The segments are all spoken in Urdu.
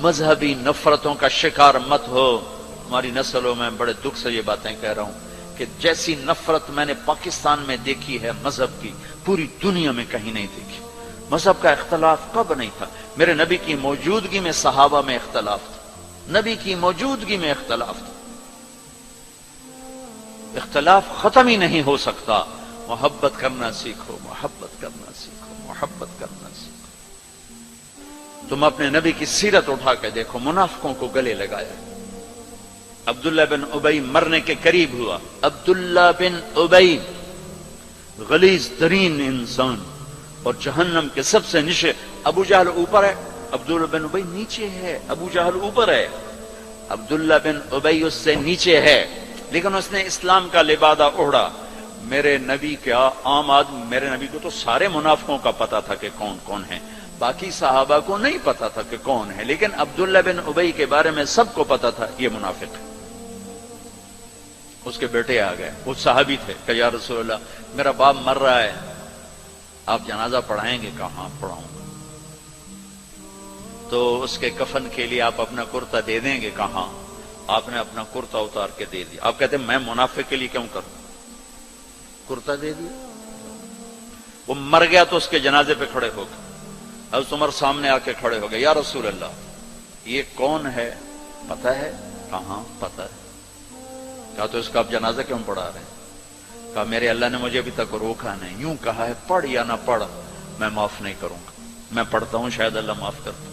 مذہبی نفرتوں کا شکار مت ہو. ہماری نسلوں میں بڑے دکھ سے یہ باتیں کہہ رہا ہوں کہ جیسی نفرت میں نے پاکستان میں دیکھی ہے مذہب کی، پوری دنیا میں کہیں نہیں دیکھی. مذہب کا اختلاف کب نہیں تھا؟ میرے نبی کی موجودگی میں صحابہ میں اختلاف تھا، نبی کی موجودگی میں اختلاف تھا. اختلاف ختم ہی نہیں ہو سکتا. محبت کرنا سیکھو، محبت کرنا سیکھو، محبت کرنا سیکھو. تم اپنے نبی کی سیرت اٹھا کے دیکھو، منافقوں کو گلے لگایا. عبداللہ بن ابی مرنے کے قریب ہوا. عبداللہ بن ابی غلیظ ترین انسان اور جہنم کے سب سے نیچے. ابو جہل اوپر ہے، عبداللہ بن ابی نیچے ہے. ابو جہل اوپر ہے، عبداللہ بن ابی اس سے نیچے ہے، لیکن اس نے اسلام کا لبادہ اوڑھا. میرے نبی کا عام آدمی، میرے نبی کو تو سارے منافقوں کا پتا تھا کہ کون کون ہیں، باقی صحابہ کو نہیں پتا تھا کہ کون ہے، لیکن عبداللہ بن ابی کے بارے میں سب کو پتا تھا یہ منافق ہے. اس کے بیٹے آ گئے، وہ صحابی تھے، کہ یا رسول اللہ میرا باپ مر رہا ہے، آپ جنازہ پڑھائیں گے؟ کہاں پڑھاؤں گا. تو اس کے کفن کے لیے آپ اپنا کرتا دے دیں گے؟ کہاں. آپ نے اپنا کرتا اتار کے دے دیا. آپ کہتے ہیں میں منافق کے لیے کیوں کروں؟ کرتا دے دیا. وہ مر گیا تو اس کے جنازے پہ کھڑے ہو گئے. حضرت عمر سامنے آ کے کھڑے ہو گئے، یا رسول اللہ یہ کون ہے پتہ ہے؟ کہاں پتہ ہے. کہا تو اس کا آپ جنازہ کیوں پڑھا رہے ہیں؟ کہا میرے اللہ نے مجھے ابھی تک روکا نہیں، یوں کہا ہے پڑھ یا نہ پڑھ میں معاف نہیں کروں گا. میں پڑھتا ہوں، شاید اللہ معاف کرتا.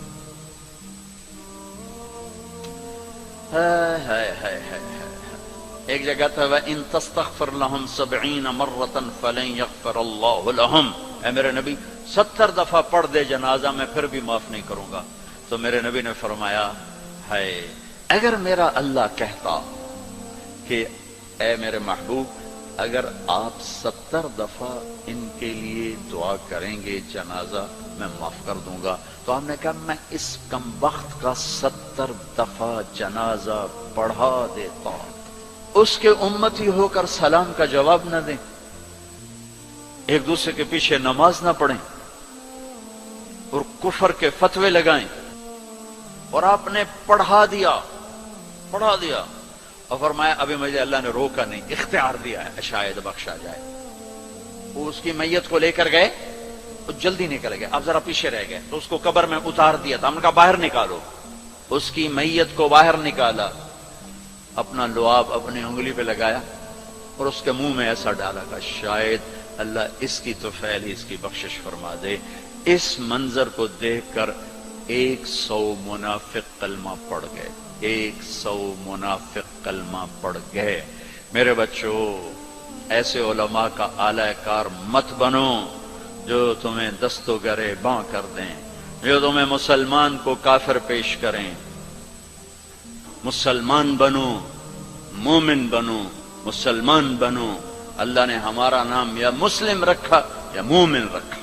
ایک جگہ تھا وَإِن تَسْتَغْفِرْ لَهُمْ 70 مَرَّةً فَلَن يَغْفِرَ اللَّهُ لَهُمْ. اے میرے نبی 70 دفعہ پڑھ دے جنازہ، میں پھر بھی معاف نہیں کروں گا. تو میرے نبی نے فرمایا ہے اگر میرا اللہ کہتا کہ اے میرے محبوب اگر آپ 70 دفعہ ان کے لیے دعا کریں گے جنازہ میں معاف کر دوں گا، تو ہم نے کہا میں اس کمبخت کا 70 دفعہ جنازہ پڑھا دیتا. اس کے امتی ہو کر سلام کا جواب نہ دیں، ایک دوسرے کے پیچھے نماز نہ پڑھیں اور کفر کے فتوے لگائیں. اور آپ نے پڑھا دیا اور فرمایا ابھی مجھے اللہ نے روکا نہیں، اختیار دیا ہے، شاید بخشا جائے. وہ اس کی میت کو لے کر گئے، وہ جلدی نکل گئے، اب ذرا پیچھے رہ گئے تو اس کو قبر میں اتار دیا تھا. ہم نے کہا باہر نکالو. اس کی میت کو باہر نکالا، اپنا لعاب اپنی انگلی پہ لگایا اور اس کے منہ میں ایسا ڈالا کہ شاید اللہ اس کی تو پھیلی اس کی بخشش فرما دے. اس منظر کو دیکھ کر 100 منافق کلمہ پڑھ گئے. 100 منافق کلمہ پڑھ گئے. میرے بچوں ایسے علماء کا اعلی کار مت بنو جو تمہیں دست و گرے باں کر دیں، جو تمہیں مسلمان کو کافر پیش کریں. مسلمان بنو، مومن بنو، مسلمان بنو. اللہ نے ہمارا نام یا مسلم رکھا یا مومن رکھا.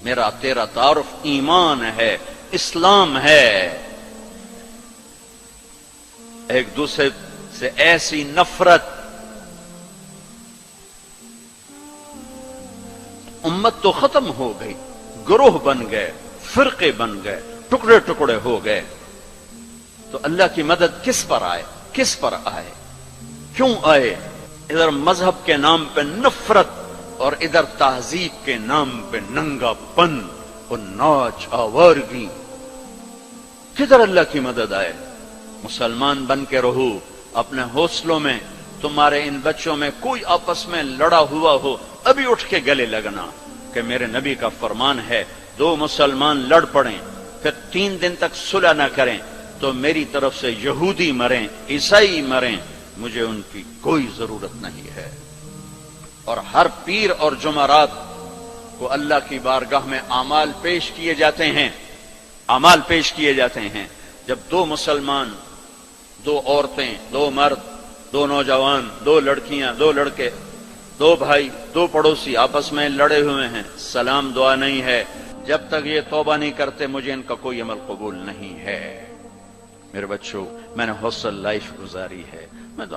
میرا تیرا تعارف ایمان ہے، اسلام ہے. ایک دوسرے سے ایسی نفرت، امت تو ختم ہو گئی، گروہ بن گئے، فرقے بن گئے، ٹکڑے ٹکڑے ہو گئے. تو اللہ کی مدد کس پر آئے؟ کس پر آئے؟ کیوں آئے؟ ادھر مذہب کے نام پہ نفرت اور ادھر تہذیب کے نام پہ ننگا پن اور ناچ آوارگی. کدھر اللہ کی مدد آئے؟ مسلمان بن کے رہو. اپنے حوصلوں میں تمہارے ان بچوں میں کوئی آپس میں لڑا ہوا ہو، ابھی اٹھ کے گلے لگنا کہ میرے نبی کا فرمان ہے 2 مسلمان لڑ پڑیں پھر 3 دن تک صلح نہ کریں تو میری طرف سے یہودی مریں، عیسائی مریں، مجھے ان کی کوئی ضرورت نہیں ہے. اور ہر پیر اور جمعرات کو اللہ کی بارگاہ میں اعمال پیش کیے جاتے ہیں. اعمال پیش کیے جاتے ہیں. جب 2 مسلمان، 2 عورتیں، 2 مرد، 2 نوجوان، 2 لڑکیاں، 2 لڑکے، 2 بھائی، 2 پڑوسی آپس میں لڑے ہوئے ہیں، سلام دعا نہیں ہے، جب تک یہ توبہ نہیں کرتے مجھے ان کا کوئی عمل قبول نہیں ہے. میرے بچوں میں نے حوصل لائف گزاری ہے.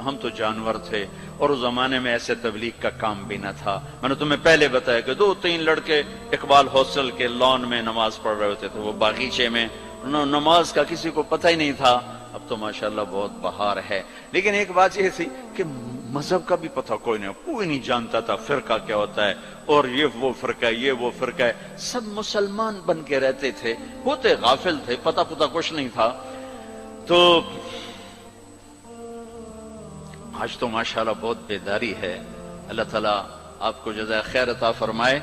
ہم تو جانور تھے اور اس زمانے میں ایسے تبلیغ کا کام بھی نہ تھا. میں نے تمہیں پہلے بتایا کہ 2-3 لڑکے اقبال حوصل کے لان میں نماز پڑھ رہے ہوتے تھے. وہ باغیچے میں نماز کا کسی کو پتہ ہی نہیں تھا. اب تو ماشاءاللہ بہت بہار ہے. لیکن ایک بات یہ تھی کہ مذہب کا بھی پتہ کوئی نہیں جانتا تھا فرقہ کیا ہوتا ہے، اور یہ وہ فرقہ ہے، یہ وہ فرقہ ہے. سب مسلمان بن کے رہتے تھے، ہوتے غافل تھے، پتہ کچھ نہیں تھا. تو آج تو ماشاءاللہ بہت بیداری ہے. اللہ تعالیٰ آپ کو جزائے خیر عطا فرمائے.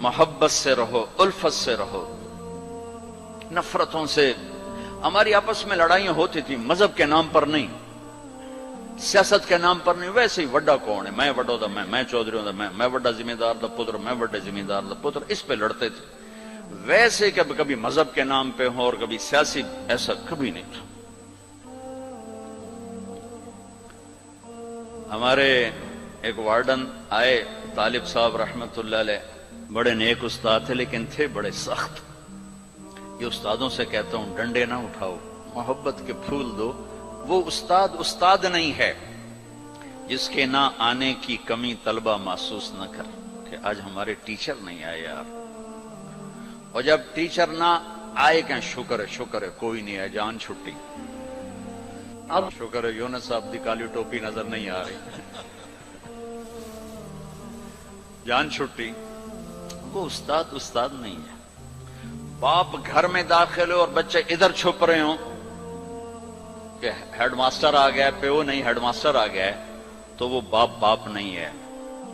محبت سے رہو، الفت سے رہو، نفرتوں سے. ہماری آپس میں لڑائیاں ہوتی تھی، مذہب کے نام پر نہیں، سیاست کے نام پر نہیں. ویسے ہی وڈا کون ہے، میں وڈو دا میں چودھری ہوں دا میں وڈا ذمہ دار دا پتر، میں وڈے ذمہ دار دا پتر، اس پہ لڑتے تھے. ویسے کبھی مذہب کے نام پہ ہو اور کبھی سیاسی، ایسا کبھی نہیں تھا. ہمارے ایک وارڈن آئے، طالب صاحب رحمت اللہ علیہ، بڑے نیک استاد تھے لیکن تھے بڑے سخت. یہ استادوں سے کہتا ہوں ڈنڈے نہ اٹھاؤ، محبت کے پھول دو. وہ استاد نہیں ہے جس کے نہ آنے کی کمی طلبہ محسوس نہ کر کہ آج ہمارے ٹیچر نہیں آئے یار. اور جب ٹیچر نہ آئے کہ شکر ہے کوئی نہیں ہے، جان چھٹی. اب شکر ہے یونس صاحب دی کالی ٹوپی نظر نہیں آ رہی، جان چھٹی. وہ استاد نہیں ہے. باپ گھر میں داخل ہو اور بچے ادھر چھپ رہے ہوں کہ ہیڈ ماسٹر آ گیا، پیو نہیں ہیڈ ماسٹر آ گیا ہے، تو وہ باپ نہیں ہے،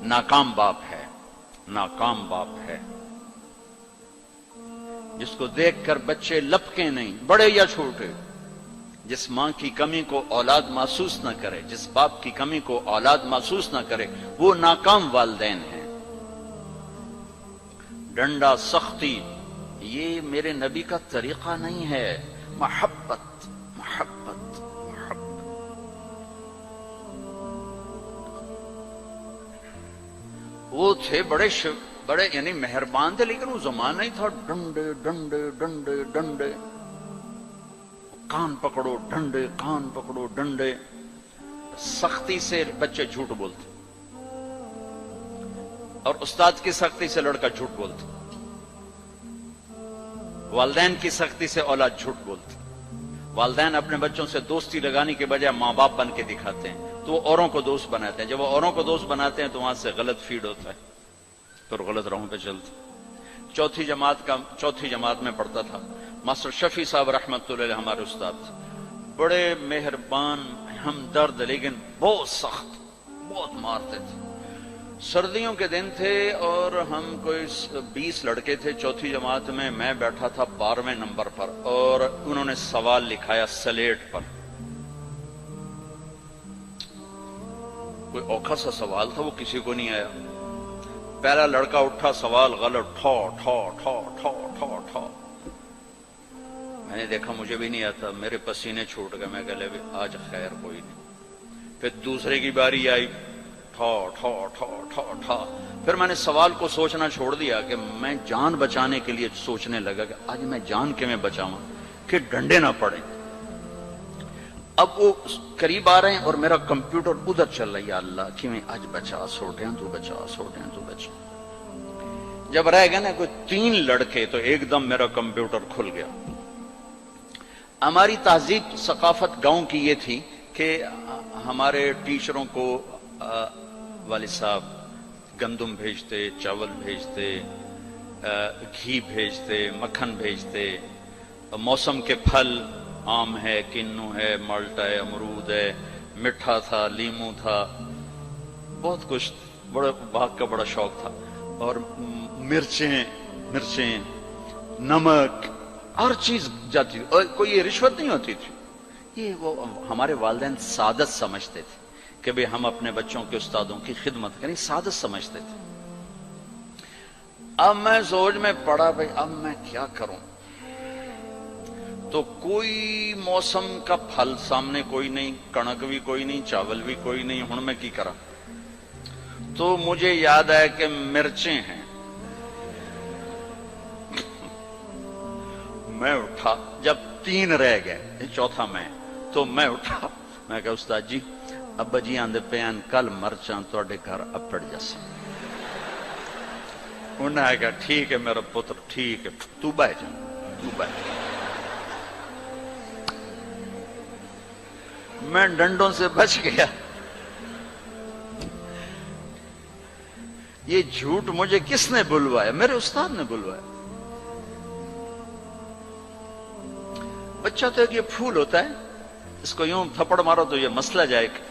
ناکام باپ ہے. ناکام باپ ہے جس کو دیکھ کر بچے لپکیں نہیں، بڑے یا چھوٹے. جس ماں کی کمی کو اولاد محسوس نہ کرے، جس باپ کی کمی کو اولاد محسوس نہ کرے، وہ ناکام والدین ہیں. ڈنڈا، سختی، یہ میرے نبی کا طریقہ نہیں ہے. محبت محبت محبت. وہ تھے بڑے یعنی مہربان تھے، لیکن وہ زمانہ ہی تھا ڈنڈے ڈنڈے ڈنڈے ڈنڈے. کان پکڑو ڈنڈے، کان پکڑو ڈنڈے. سختی سے بچے جھوٹ بولتے، اور استاد کی سختی سے لڑکا جھوٹ بولتا. والدین کی سختی سے اولاد جھوٹ بولتی. والدین اپنے بچوں سے دوستی لگانے کے بجائے ماں باپ بن کے دکھاتے ہیں، تو وہ اوروں کو دوست بناتے ہیں. جب وہ اوروں کو دوست بناتے ہیں تو وہاں سے غلط فیڈ ہوتا ہے، پھر غلط راہوں پہ چلتے. چوتھی جماعت میں پڑھتا تھا. ماسٹر شفیع صاحب رحمت اللہ علیہ ہمارے استاد تھے. بڑے مہربان، ہمدرد، لیکن بہت سخت، بہت مارتے تھے. سردیوں کے دن تھے اور ہم کوئی 20 لڑکے تھے چوتھی جماعت میں. میں بیٹھا تھا 12ویں نمبر پر، اور انہوں نے سوال لکھایا سلیٹ پر. کوئی اوکھا سا سوال تھا، وہ کسی کو نہیں آیا. پہلا لڑکا اٹھا، سوال غلط، ٹھو ٹھو ٹھو ٹھو ٹھو ٹھو. میں نے دیکھا مجھے بھی نہیں آتا، میرے پسینے چھوٹ گئے. میں کہہ لے آج خیر کوئی نہیں. پھر دوسرے کی باری آئی، ٹھو ٹھو ٹھو ٹھو ٹھو. پھر میں نے سوال کو سوچنا چھوڑ دیا کہ میں جان بچانے کے لیے سوچنے لگا کہ آج میں جان کے میں بچاؤں کہ ڈنڈے نہ پڑیں. اب وہ قریب آ رہے ہیں اور میرا کمپیوٹر ادھر چل رہا ہے، یا اللہ کہ میں آج بچا سوٹیاں تو بچا، سوٹیاں تو بچا. جب رہ گئے نا کوئی 3 لڑکے تو ایک دم میرا کمپیوٹر کھل گیا. ہماری تہذیب ثقافت گاؤں کی یہ تھی کہ ہمارے ٹیچروں کو والد صاحب گندم بھیجتے، چاول بھیجتے، گھی بھیجتے، مکھن بھیجتے. موسم کے پھل، آم ہے، کنو ہے، مالٹا ہے، امرود ہے، میٹھا تھا، لیمو تھا، بہت کچھ. بڑا باغ کا بڑا شوق تھا. اور مرچیں، نمک، ہر چیز جاتی تھی. اور کوئی یہ رشوت نہیں ہوتی تھی. یہ وہ ہمارے والدین سعادت سمجھتے تھے کہ بھئی ہم اپنے بچوں کے استادوں کی خدمت کریں، سعادت سمجھتے تھے. اب میں سوچ میں پڑا بھئی اب میں کیا کروں. تو کوئی موسم کا پھل سامنے کوئی نہیں، کنک بھی کوئی نہیں، چاول بھی کوئی نہیں. ہن میں کی کرا؟ تو مجھے یاد آیا کہ مرچیں ہیں. میں اٹھا، جب 3 رہ گئے، چوتھا میں، تو میں اٹھا. میں کہا استاد جی ابا جی آندے پیان کل مرچاں توڑے گھر اپڑ جاسا. انہوں نے کہا ٹھیک ہے میرا پتر، ٹھیک ہے، تو بیٹھ جا، تو بیٹھ. میں ڈنڈوں سے بچ گیا. یہ جھوٹ مجھے کس نے بلوایا؟ میرے استاد نے بلوایا. بچہ تو ایک یہ پھول ہوتا ہے، اس کو یوں تھپڑ مارو تو یہ مسئلہ جائے گا.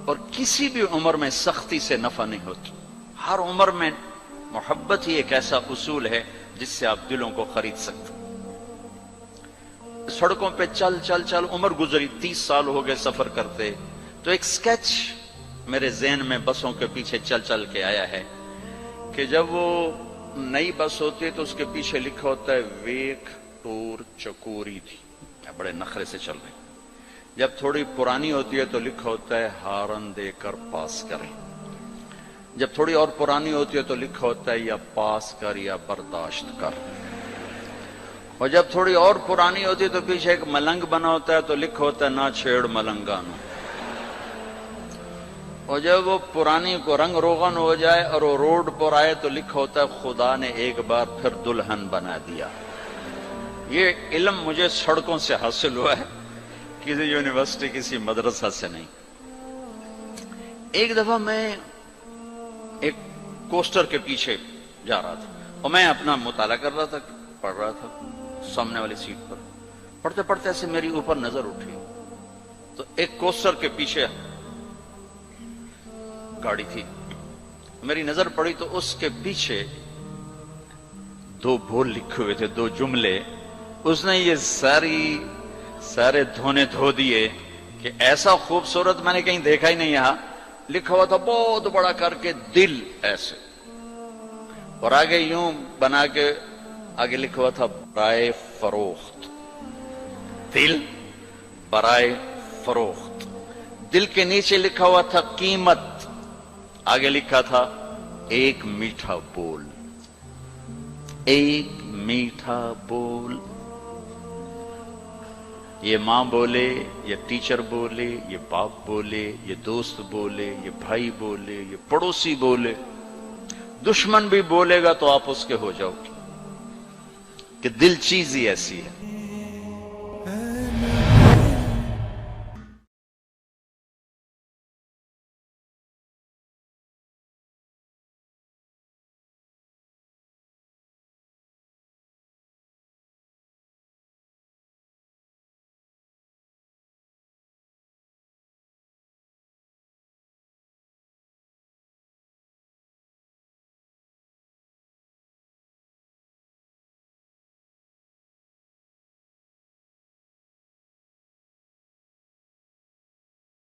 اور کسی بھی عمر میں سختی سے نفع نہیں ہوتی. ہر عمر میں محبت ہی ایک ایسا اصول ہے جس سے آپ دلوں کو خرید سکتے. سڑکوں پہ چل چل چل عمر گزری، 30 سال ہو گئے سفر کرتے، تو ایک سکیچ میرے ذہن میں بسوں کے پیچھے چل چل کے آیا ہے کہ جب وہ نئی بس ہوتی ہے تو اس کے پیچھے لکھا ہوتا ہے ویک ٹور چکوری تھی، بڑے نخرے سے چل رہے. جب تھوڑی پرانی ہوتی ہے تو لکھا ہوتا ہے ہارن دے کر پاس کریں. جب تھوڑی اور پرانی ہوتی ہے تو لکھا ہوتا ہے یا پاس کر یا برداشت کر. اور جب تھوڑی اور پرانی ہوتی ہے تو پیچھے ایک ملنگ بنا ہوتا ہے تو لکھا ہوتا ہے نہ چھیڑ ملنگانو. اور جب وہ پرانی کو رنگ روغن ہو جائے اور وہ روڈ پر آئے تو لکھا ہوتا ہے خدا نے ایک بار پھر دلہن بنا دیا. یہ علم مجھے سڑکوں سے حاصل ہوا ہے، کسی یونیورسٹی کسی مدرسہ سے نہیں. ایک دفعہ میں ایک کوسٹر کے پیچھے جا رہا تھا اور میں اپنا مطالعہ کر رہا تھا، پڑھ رہا تھا سامنے والی سیٹ پر. پڑھتے پڑھتے ایسے میری اوپر نظر اٹھی تو ایک کوسٹر کے پیچھے گاڑی تھی. میری نظر پڑی تو اس کے پیچھے 2 بول لکھے ہوئے تھے، 2 جملے. اس نے یہ سارے دھونے دھو دیے کہ ایسا خوبصورت میں نے کہیں دیکھا ہی نہیں. یہاں لکھا ہوا تھا بہت بڑا کر کے دل ایسے، اور آگے یوں بنا کے آگے لکھا ہوا تھا برائے فروخت. دل برائے فروخت. دل کے نیچے لکھا ہوا تھا قیمت، آگے لکھا تھا ایک میٹھا بول. ایک میٹھا بول. یہ ماں بولے، یہ ٹیچر بولے، یہ باپ بولے، یہ دوست بولے، یہ بھائی بولے، یہ پڑوسی بولے، دشمن بھی بولے گا تو آپ اس کے ہو جاؤ گے. کہ دل چیز ہی ایسی ہے.